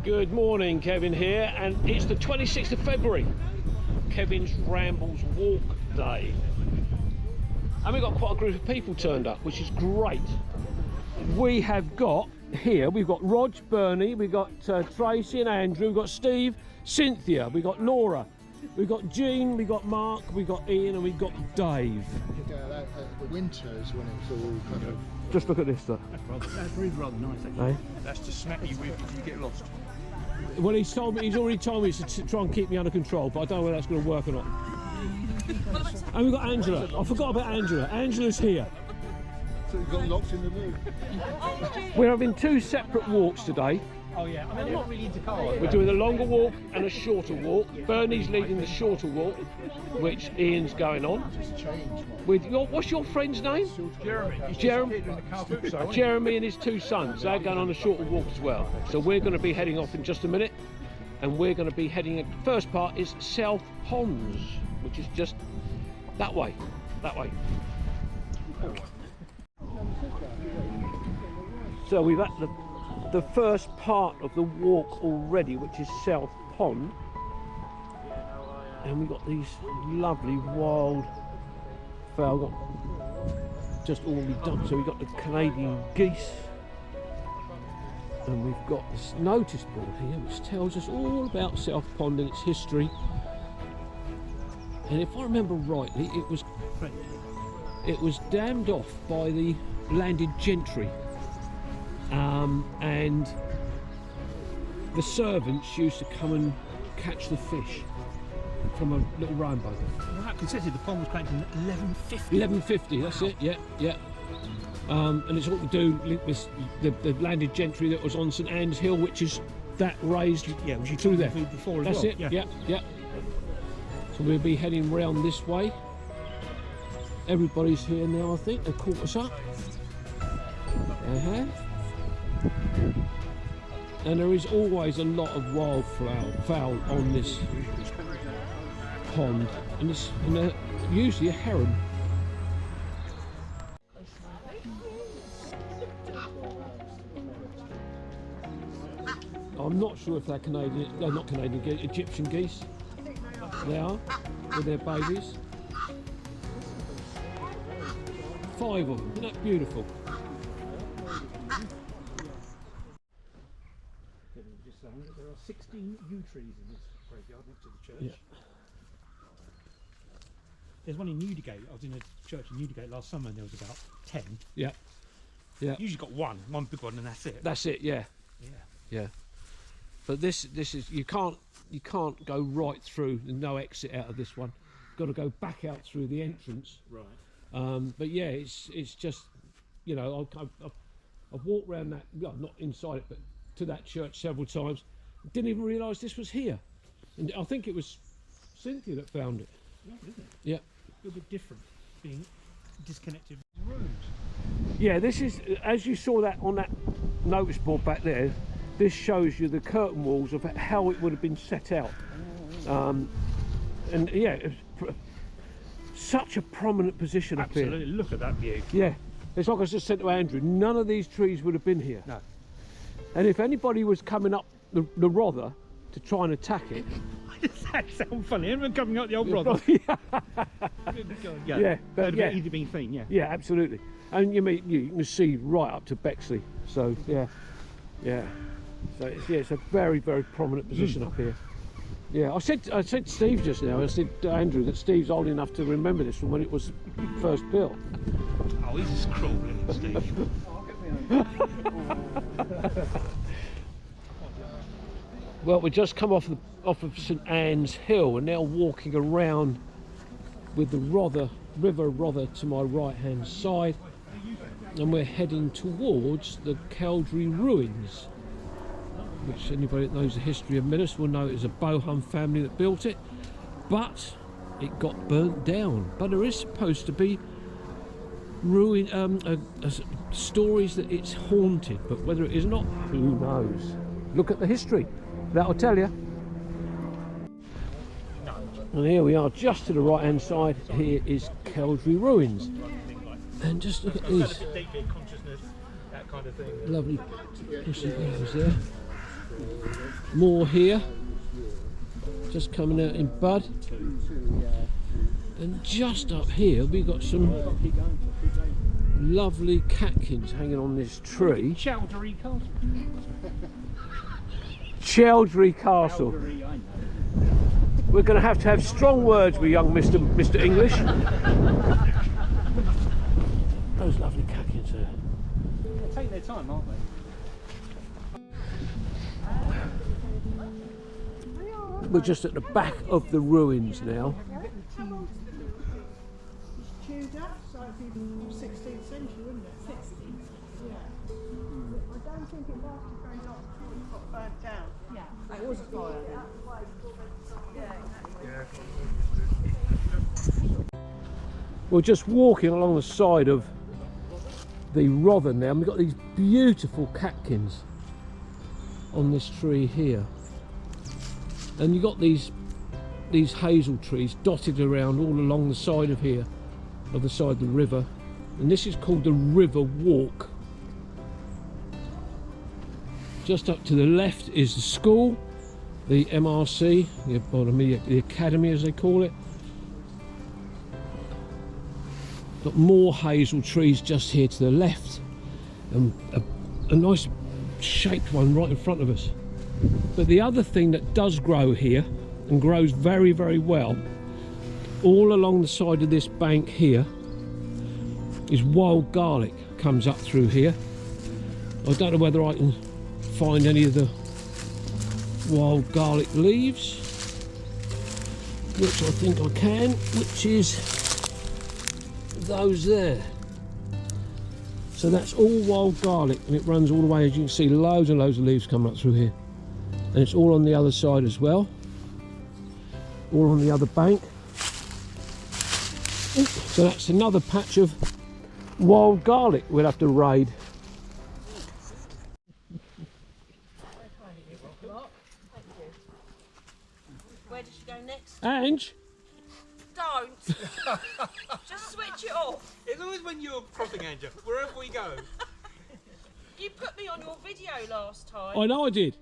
Good morning, Kevin here, and it's the 26th of February, Kevin's Rambles Walk Day. And we've got quite a group of people turned up, which is great. We have got here, we've got Rog, Bernie, we've got Tracy and Andrew, we've got Steve, Cynthia, we've got Laura, we've got Jean, we've got Mark, we've got Ian, and we've got Dave. The winters when it's all kind of... Just look at this, sir. That's really rather nice, actually. Eh? That's to smack you with if you get lost. Well, he's already told me to try and keep me under control, but I don't know whether that's going to work or not. And we've got Angela. I forgot about Angela. Angela's here. So you got locked in the room. We're having two separate walks today. Oh yeah, I mean, I'm not really into cars. We're doing a longer walk and a shorter walk. Bernie's leading the shorter walk, which Ian's going on. With what's your friend's name? Jeremy. Jeremy and his two sons. They're going on a shorter walk as well. So we're going to be heading off in just a minute, and we're going to be heading. The first part is South Ponds, which is just that way. That way. So we've at the first part of the walk already, which is South Pond, and we've got these lovely wild fowl, got just already done. So we've got the Canadian geese, and we've got this notice board here which tells us all about South Pond and its history. And if I remember rightly, it was dammed off by the landed gentry. And the servants used to come and catch the fish from a little rowing boat. Well, that considered the pond was created in 1150. 1150, that's it, yeah. And it's all to do with the landed gentry that was on St Anne's Hill, which is that raised which you through there. Before That's as well. it, yeah. So we'll be heading round this way. Everybody's here now, I think. They've caught us up. And there is always a lot of wildfowl on this pond, and they're usually a heron. I'm not sure if they're Canadian, they're not Canadian geese, Egyptian geese. They are, with their babies. 5 of them, isn't that beautiful? There are 16 yew trees in this graveyard next to the church. Yeah. There's one in Newdigate. I was in a church in Newdigate last summer and there was about 10. Yeah. Usually got one big one, and that's it. That's it, yeah. But this is you can't go right through. There's no exit out of this one. You've got to go back out through the entrance. Right. But yeah, it's just, you know, I've walked around that, well, not inside it, but to that church several times. Didn't even realise this was here, and I think it was Cynthia that found it. Yeah, isn't it? Yeah. A little bit different, being disconnected rooms. Yeah, this is, as you saw that on that notice board back there, this shows you the curtain walls of how it would have been set out. And yeah, it's such a prominent position up here. Absolutely, look at that view. Yeah, it's like I just said to Andrew, none of these trees would have been here. No. And if anybody was coming up the Rother to try and attack it... That sounds funny, anyone coming up the old Rother? Yeah, but yeah. Easily been seen, yeah. Yeah, absolutely. And you can see right up to Bexley. So yeah. So it's a very, very prominent position up here. Yeah, I said to Steve just now, I said to Andrew that Steve's old enough to remember this from when it was first built. Oh, he's just cruel, isn't he, Steve? Well, we just come off of St Anne's Hill and now walking around with the River Rother to my right hand side, and we're heading towards the Cowdray ruins, which anybody that knows the history of Middeherst will know it is a Bohun family that built it, but it got burnt down. But there is supposed to be stories that it's haunted, but whether it is not, who knows? Look at the history, that'll tell you. And here we are, just to the right hand side. Here is Cowdray ruins, and just look at these lovely pussy girls there. More here, just coming out in bud. And just up here we've got some lovely catkins hanging on this tree. Cowdray Castle. Cowdray Castle. Cowdray, I know. We're going to have strong words with young Mr. English. Those lovely catkins there. They take their time, aren't they? We're just at the back of the ruins now. Tudor, so it'd be 16th century, wouldn't it? 16th. Yeah. I don't think it lasted very long before it got burnt down. Yeah. It was a fire then. We're just walking along the side of the Rother now, and we've got these beautiful catkins on this tree here. And you've got these hazel trees dotted around all along the side of here, of the side of the river, and this is called the River Walk. Just up to the left is the school, the MRC, the academy as they call it. Got more hazel trees just here to the left, and a nice shaped one right in front of us. But the other thing that does grow here, and grows very, very well, all along the side of this bank here, is wild garlic. Comes up through here. I don't know whether I can find any of the wild garlic leaves, which I think I can, which is those there. So that's all wild garlic, and it runs all the way, as you can see, loads and loads of leaves coming up through here. And it's all on the other side as well, all on the other bank. So that's another patch of wild garlic we'll have to raid. Where does she go next? Ange, Don't! Just switch it off. It's always when you're crossing, Angel, wherever we go. You put me on your video last time. I know I did.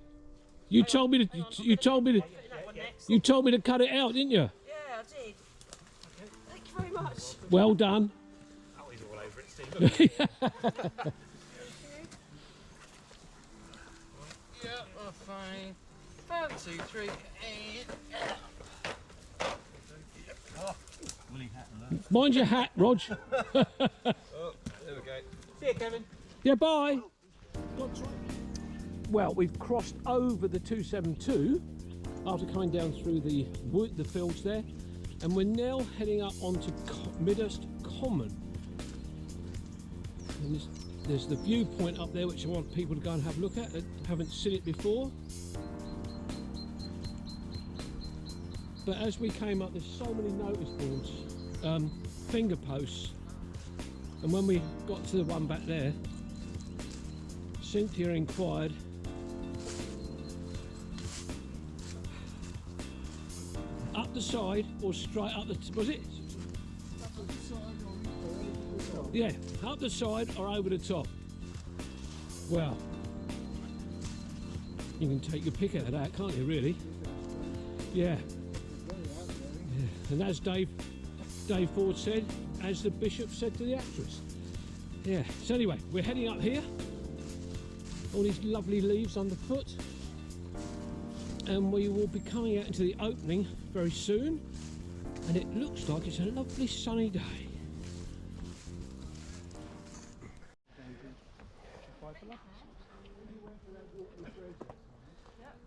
You told me to. You told me to. Putting that one next. You told me to cut it out, didn't you? Yeah, I did. Thank you very much. Well done. Oh, he's all over it, Steve. Yeah, oh, fine. 1, 2, 3, and... Mind your hat, Rog. Oh, there we go. See you, Kevin. Yeah, bye. Well, we've crossed over the 272 after coming down through the wood, the fields there, and we're now heading up onto Middeherst Common. And there's the viewpoint up there, which I want people to go and have a look at that haven't seen it before. But as we came up, there's so many notice boards, finger posts, and when we got to the one back there, Cynthia inquired up the side or straight up the was it? Yeah, up the side or over the top. Well, you can take your pick out of that, can't you, really? Yeah. And as Dave Ford said, as the bishop said to the actress. Yeah, so anyway, we're heading up here. All these lovely leaves underfoot. And we will be coming out into the opening very soon. And it looks like it's a lovely sunny day.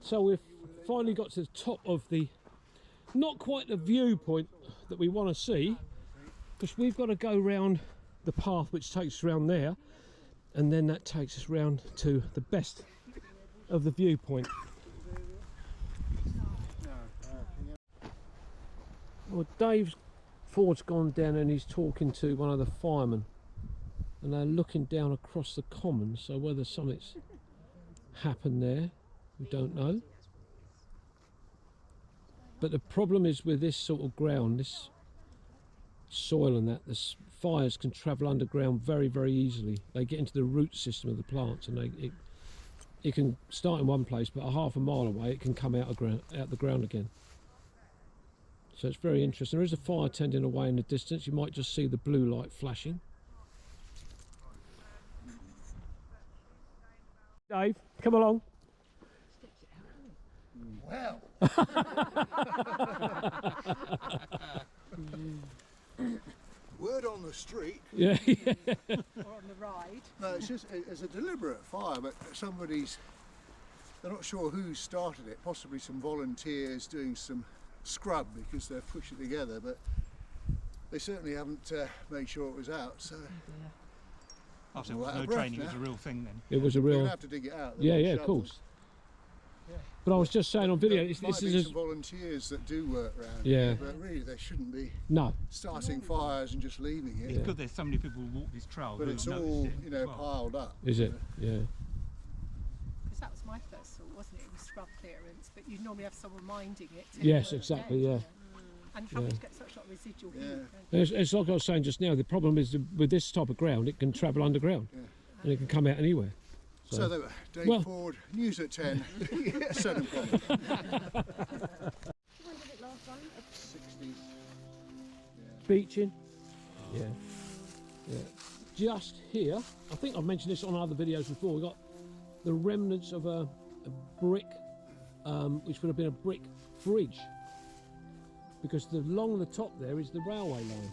So we've finally got to the top of the, not quite the viewpoint that we want to see, because we've got to go round the path which takes us around there, and then that takes us round to the best of the viewpoint. Well, Dave Ford's gone down and he's talking to one of the firemen, and they're looking down across the common, so whether something's happened there, we don't know. But the problem is with this sort of ground, this soil and that, the fires can travel underground very, very easily. They get into the root system of the plants and it can start in one place, but a half a mile away it can come out the ground again. So it's very interesting. There is a fire tending away in the distance. You might just see the blue light flashing. Dave, come along. Well. Word on the street. Yeah. Or on the ride. No, it's a deliberate fire, but they're not sure who started it. Possibly some volunteers doing some scrub because they're pushing together, but they certainly haven't made sure it was out. So. After Well, no breath training, it now. was a real thing then. It was a You're real. gonna have to dig it out. Yeah, of course. But I was just saying on video, There might this be is some volunteers that do work around Yeah. here, but really they shouldn't be no. starting fires and just leaving it. Yeah. Because there's so many people who walk this trail. But who it's have all, noticed it you know, as well. piled up. Is it? Yeah. Because that was my first thought, wasn't it? It was scrub clearance, but you'd normally have someone minding it. Yes, anyway, exactly. yeah. Yeah. And having Yeah. to get such like residual heat. Yeah. It's like I was saying just now. The problem is with this type of ground, it can travel underground, and it can come out anywhere. So they were Dave Well- Ford, news at 10. Southern Province. When did it last time? 60s. Beaching. Yeah. Yeah. Just here, I think I've mentioned this on other videos before. We've got the remnants of a brick, which would have been a brick bridge, because along the top there is the railway line,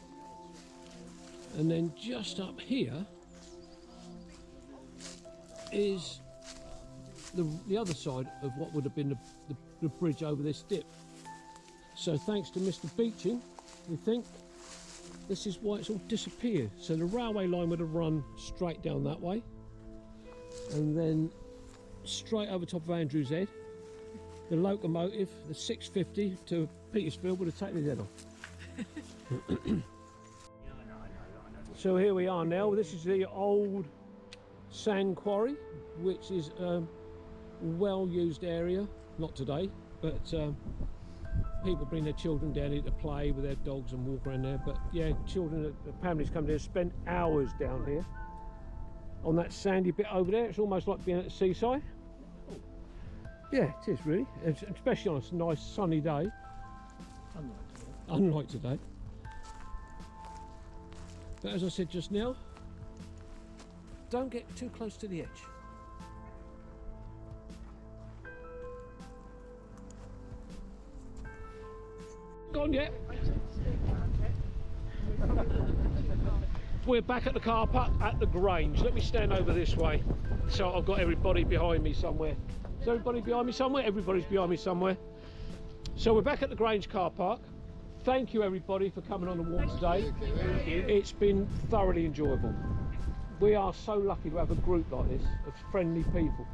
and then just up here is the other side of what would have been the bridge over this dip. So thanks to Mr. Beeching, we think this is why it's all disappeared. So the railway line would have run straight down that way, and then straight over top of Andrew's Head. The locomotive, the 650 to Petersfield, would have taken his head off. So here we are now. This is the old sand quarry, which is a well-used area. Not today, but people bring their children down here to play with their dogs and walk around there. But yeah, children, families come down, spend hours down here on that sandy bit over there. It's almost like being at the seaside. Yeah, it is really, especially on a nice sunny day. Unlike today. But as I said just now, don't get too close to the edge. Gone yet? We're back at the car park at the Grange. Let me stand over this way, so I've got everybody behind me somewhere. Is everybody behind me somewhere? Everybody's behind me somewhere. So we're back at the Grange car park. Thank you everybody for coming on the walk today. It's been thoroughly enjoyable. We are so lucky to have a group like this of friendly people.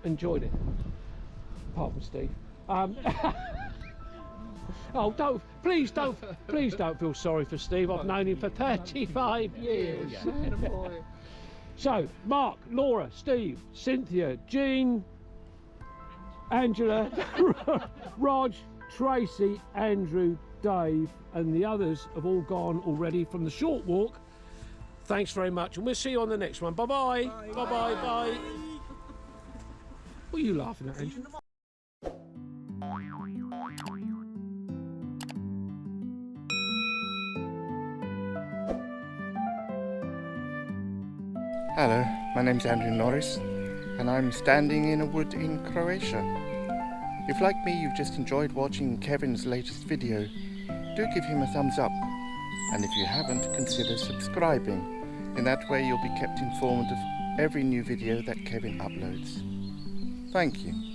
Enjoyed it. Apart from Steve. Oh, please don't feel sorry for Steve. I've known him for 35 years. So, Mark, Laura, Steve, Cynthia, Jean, Angela, Raj, Tracy, Andrew, Dave, and the others have all gone already from the short walk. Thanks very much, and we'll see you on the next one. Bye-bye. Bye-bye. Bye. What are you laughing at, Andrew? Hello, my name's Andrew Norris, and I'm standing in a wood in Croatia. If, like me, you've just enjoyed watching Kevin's latest video, do give him a thumbs up, and if you haven't, consider subscribing. In that way you'll be kept informed of every new video that Kevin uploads. Thank you.